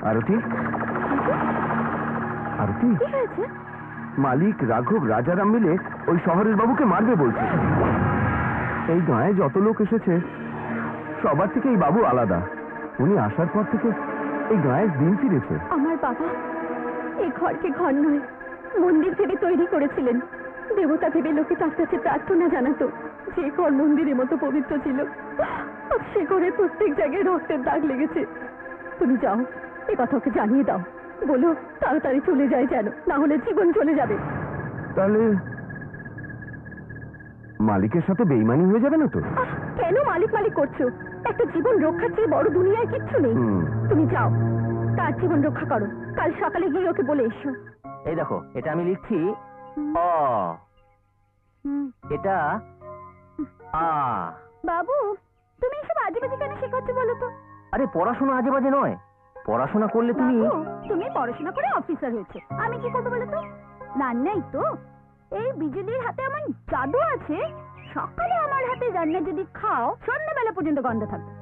আরতি, আরতি, কি হয়েছে? মালিক রাঘব রাজারাম মিলে ওই শহরের বাবুকে মারবে বলছে। এই গায়ে যত লোক এসেছে সবার থেকে এই বাবু আলাদা। উনি আসার পর থেকে এই গায়ের দিন ফিরেছে। আমার বাবা এই ঘরকে ঘর নয় মন্দির ভেবে তৈরি করেছিলেন। দেবতা ভেবে লোকে তার কাছে প্রার্থনা জানাতো। যে ঘর মন্দিরের মতো পবিত্র ছিল সে ঘরের প্রত্যেক জায়গায় রক্তের দাগ লেগেছে। তুমি যাও, এ কথা ওকে জানিয়ে দাও। বলো তাড়াতাড়ি চলে যায় যেন, না হলে জীবন চলে যাবে। তাহলে মালিকের সাথে বেইমানি হয়ে যাবে না তো? কেন মালিক মালিক করছো? একটা জীবন রক্ষার চেয়ে বড় দুনিয়ায় কিচ্ছু নেই। তুমি যাও, তার জীবন রক্ষা করো। কাল সকালে গিয়ে ওকে বলে এসো। এই দেখো, এটা আমি লিখছি অ, এটা আ। বাবু তুমি এসব আজে বাজে কেন শেখাচ্ছ বলো তো? আরে পড়াশোনা আজে বাজে নয়, পড়াশোনা করলে তুমি তুমি পড়াশোনা করে অফিসার হয়েছে, আমি কি করবো বলো তো? রান্নাই তো। এই বিজলির হাতে এমন জাদু আছে, সকালে আমার হাতে রান্না যদি খাও সন্ধ্যাবেলা পর্যন্ত গন্ধ থাকবে।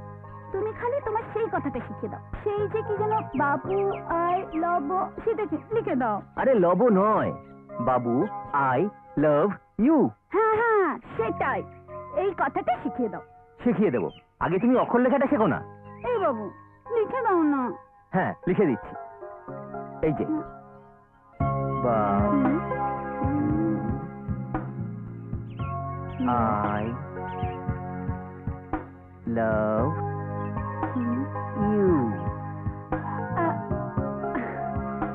তুমি খালি তোমার সেই কথাটা শিখে দাও। সেই যে কি যেন বাবু আই লব, সেটা লিখে দাও। আরে লব নয়, বাবু আই লাভ ইউ। হ্যাঁ হ্যাঁ সেটাই, এই কথাটা শিখিয়ে দাও। শিখিয়ে দেবো, আগে তুমি অক্ষর লেখাটা শেখো না। এই বাবু লিখে দাও না। হ্যাঁ লিখে দিচ্ছি, এই যে আই লাভ ইউ।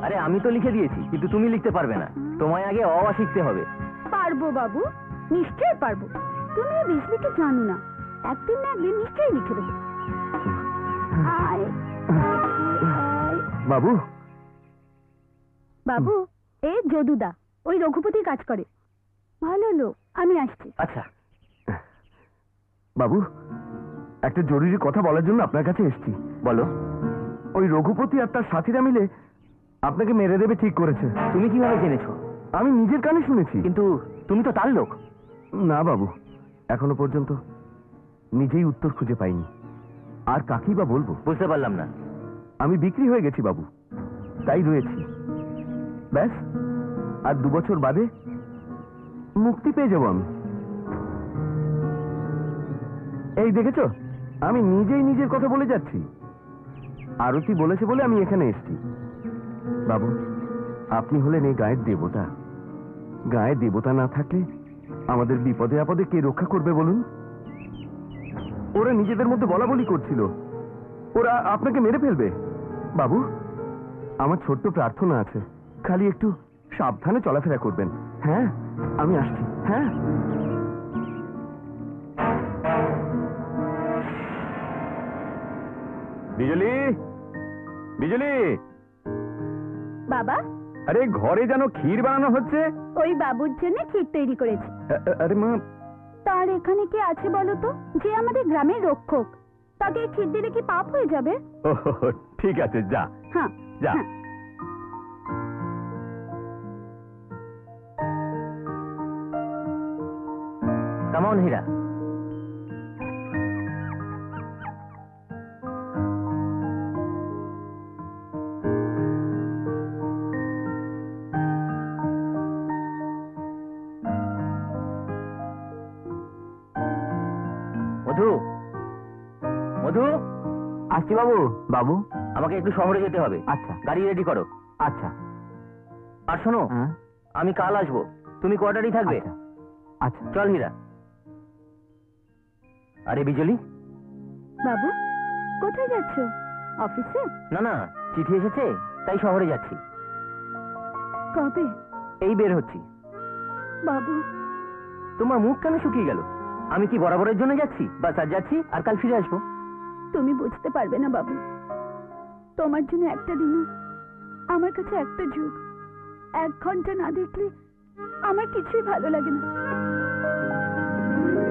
আরে আমি তো লিখে দিয়েছি, কিন্তু তুমি লিখতে পারবে না। তোমায় আগে অ শিখতে হবে। পারবো বাবু, নিশ্চয়ই পারবো। তুমি বিজলিকে জানো না, একদিন না একদিন নিশ্চয়ই লিখে দেবো। বাবু, বাবু এ যদুদা, ওই রঘুপতির কাজ করে, ভালো লোক। আমি আসছি। আচ্ছা বাবু একটা জরুরি কথা বলার জন্য আপনার কাছে এসেছি। বলো। ওই রঘুপতি আর তার সাথীরা মিলে আপনাকে মেরে দেবে ঠিক করেছে। তুমি কিভাবে জেনেছো? আমি নিজের কানে শুনেছি। কিন্তু তুমি তো তার লোক। না বাবু, এখনো পর্যন্ত নিজেই উত্তর খুঁজে পাইনি। আর কাকেই বা বলবো? বুঝতে পারলাম না। আমি বিক্রি হয়ে গেছি বাবু, তাই রয়েছি। ব্যাস, আর 2 বছর বাদে মুক্তি পেয়ে যাবো আমি। এই দেখেছো, আমি নিজেই নিজের কথা বলে যাচ্ছি। আরতি বলেছে বলে আমি এখানে এসেছি। বাবু, আপনি হলেন এই গায়ের দেবতা। গায়ে দেবতা না থাকলে আমাদের বিপদে আপদে কে রক্ষা করবে বলুন? ওরা নিজেদের মধ্যে বলা বলি করছিল, ওরা আপনাকে মেরে ফেলবে। বাবু, আমার ছোট্ট প্রার্থনা আছে, খালি একটু সাবধানে চলাফেরা করবেন। হ্যাঁ, আমি আসছি। হ্যাঁ। বিজলি, বিজলি। বাবা, আরে ঘরে যেন ক্ষীর বানানো হচ্ছে। ওই বাবুর জন্য ক্ষীর তৈরি করেছি। আরে মা, তার এখানে কি আছে বলো তো? যে আমাদের গ্রামের রক্ষক, তাকে ক্ষীর দিলে কি পাপ হয়ে যাবে? ঠিক আছে, যা। হ্যাঁ যা। হ্যাঁ। কাম অন হীরা। মধু, মধু। আসছি বাবু। বাবু, আমাকে একটু শহরে যেতে হবে। আচ্ছা। গাড়ি রেডি করো। আচ্ছা। আর শোনো, আমি কাল আসবো, তুমি কোয়ার্টারই থাকবে। আচ্ছা। চল হীরা। আরে বিজলি। বাবু কোথায় যাচ্ছ? অফিসে? না না, চিঠি এসেছে তাই শহরে যাচ্ছি। কবে? এই বের হচ্ছি। বাবু, তোমার মুখ কেন শুকিয়ে গেল? আমি কি বরাবরের জন্য যাচ্ছি? বাস আজ যাচ্ছি, আর কাল ফিরে আসবো। তুমি বুঝতে পারবে না বাবু, তোমার জন্য একটা দিন আমার কাছে একটা যুগ। 1 ঘন্টা না দেখলে আমার কিছুই ভালো লাগে না।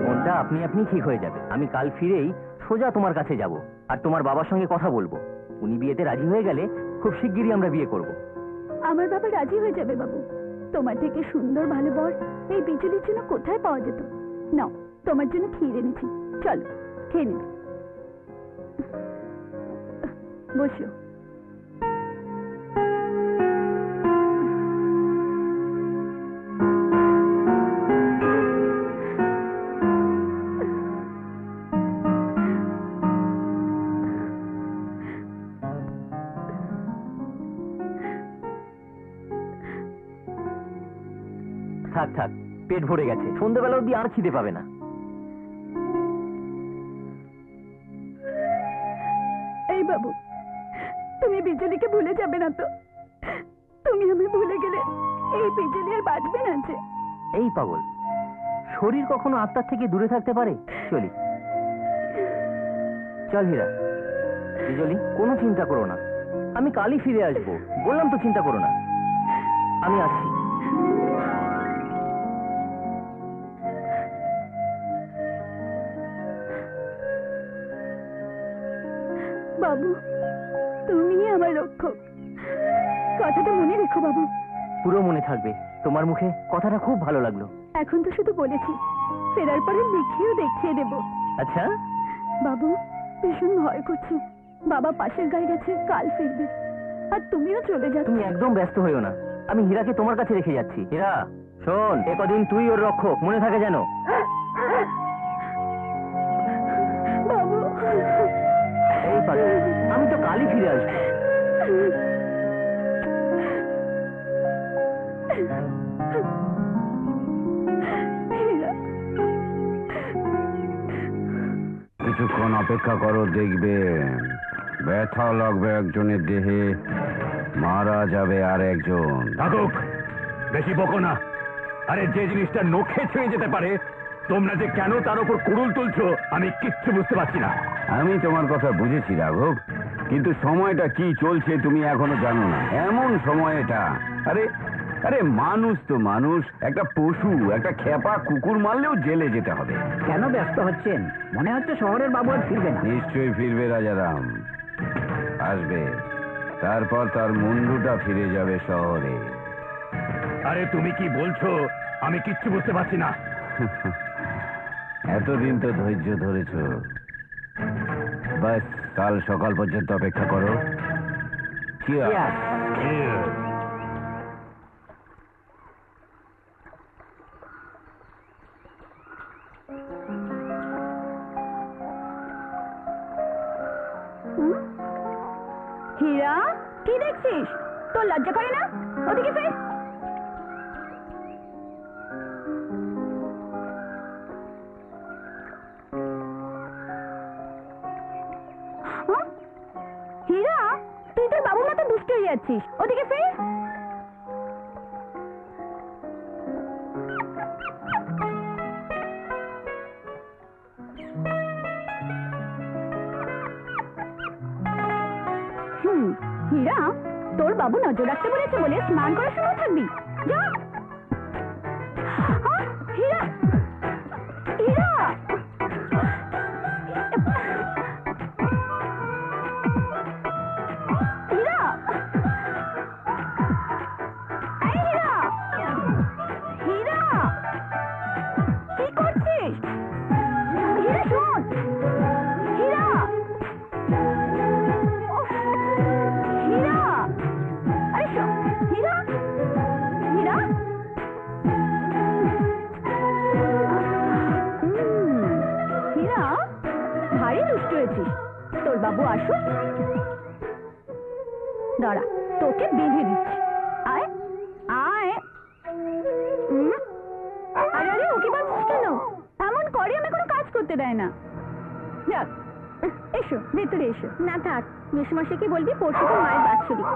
মনটা আপনি আপনি ঠিক হয়ে যাবে। আমি কাল ফিরেই সোজা তোমার কাছে যাব, আর তোমার বাবার সঙ্গে কথা বলবো। উনি বিয়েতে রাজি হয়ে গেলে খুব শিগগিরই আমরা বিয়ে করব। আমার বাবা রাজি হয়ে যাবে বাবু। তোমার থেকে সুন্দর ভালো বর এই বিজলির জন্য কোথায় পাওয়া যেত? নাও, তোমার জন্য ক্ষীর এনেছি, চলো খেয়ে নেবে। বসো। থাক থাক, পেট ভরে গেছে, সন্ধ্যেবেলা অব্দি আর খিদে পাবে না। এই বাবু, তুমি বিজলিকে ভুলে যাবে না তো? তুমি আমি ভুলে গেলে এই বিজলি আর বাঁচবে না যে। এই পাগল, শরীর কখনো আত্মার থেকে দূরে থাকতে পারে? চলি, চল হীরা। বিজলি, কোনো চিন্তা করো না, আমি কালই ফিরে আসবো, বললাম তো চিন্তা করো না, আমি আসছি। বাবু, তুমি আমার রক্ষক, কথাটা মনে রেখো বাবু। পুরো মনে থাকবে, তোমার মুখে কথাটা খুব ভালো লাগলো। এখন তো শুধু বলেছি, ফেরার পরে লিখিয়েও দেখিয়ে দেব। আচ্ছা বাবু, ভীষণ ভয় করছে। বাবা পাশের গায়ে গেছে, কাল ফিরবে, আর তুমিও চলে যাচ্ছ। তুমি একদম ব্যস্ত হইও না, আমি হীরাকে তোমার কাছে রেখে যাচ্ছি। হীরা শোন, একদিন তুই ওর রক্ষক, মনে থাকে যেন। বাবু, এই পাগল, আমি তো কালই ফিরে আসবো। হীরা, কিছুক্ষণ অপেক্ষা করো, দেখবে ব্যথা লাগবে একজনের দেহে, মারা যাবে আর একজন। থাকুক, বেশি বকো না। আরে যে জিনিসটা নখে ছুঁয়ে যেতে পারে, তোমরা যে কেন তার উপর কুড়ুল তুলছো আমি কিচ্ছু বুঝতে পারছি না। আমি তোমার কথা বুঝেছি রাঘব, কিন্তু সময়টা কি চলছে তুমি এখনো জানো না। এমন সময় এটা। আরে আরে মানুষ তো মানুষ, একটা পশু, একটা খেপা কুকুর মারলেও জেলে যেতে হবে। কেন ব্যস্ত হচ্ছেন? মনে হচ্ছে শহরের বাবু আর ফিরবে না। নিশ্চয়ই ফিরবে রাজারাম, আসবে, তারপর তার মুন্ডুটা ফিরে যাবে শহরে। আরে তুমি কি বলছো আমি কিচ্ছু বুঝতে পারছি না। এতদিন তো ধৈর্য ধরেছ, বাস কাল সকাল পর্যন্ত অপেক্ষা করো। Cheers. হীরা, কি দেখছিস? তোর লজ্জা করে না? ওদিকে ফের। হীরা, তুই তোর বাবুর মতো দুষ্ট হয়ে যাচ্ছিস, ওদিকে ফের। হীরা, তোর বাবু নজর রাখতে বলেছে বলে স্নান করার সময় থাকবি। যা। হীরা, হীরা, হীরা, এই হীরা, হীরা, কি করছিস? হীরা শোন, হীরা, হীরা, আরে শোন, হীরা, হীরা, হীরা, ভারী দুষ্ট হয়েছিস। তোর বাবু আসুক, দাঁড়া, তোকে বেঁধে দিচ্ছি। আয় আয়। আরে আরে, ওকে বলছিস কেন? এমন করে আমি কোনো কাজ করতে দেয় না। যাক, এসো ভেতরে এসো। না থাক, মেসমাসিকে বলবি পরশু তোর মায়ের বাৎসরিক,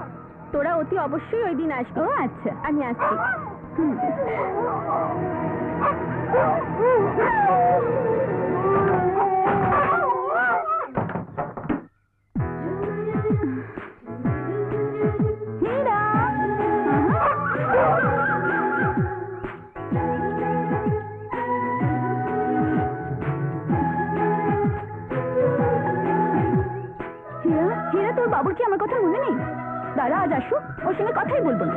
তোরা অতি অবশ্যই ওই দিন আসবি। ও আচ্ছা, আমি আসছি। হীরা, হীরা, হীরা, তোর বাবুর কি আমার কথা মনে নেই? দাঁড়া, আজ আসুক, ওর সঙ্গে কথাই বলবো না।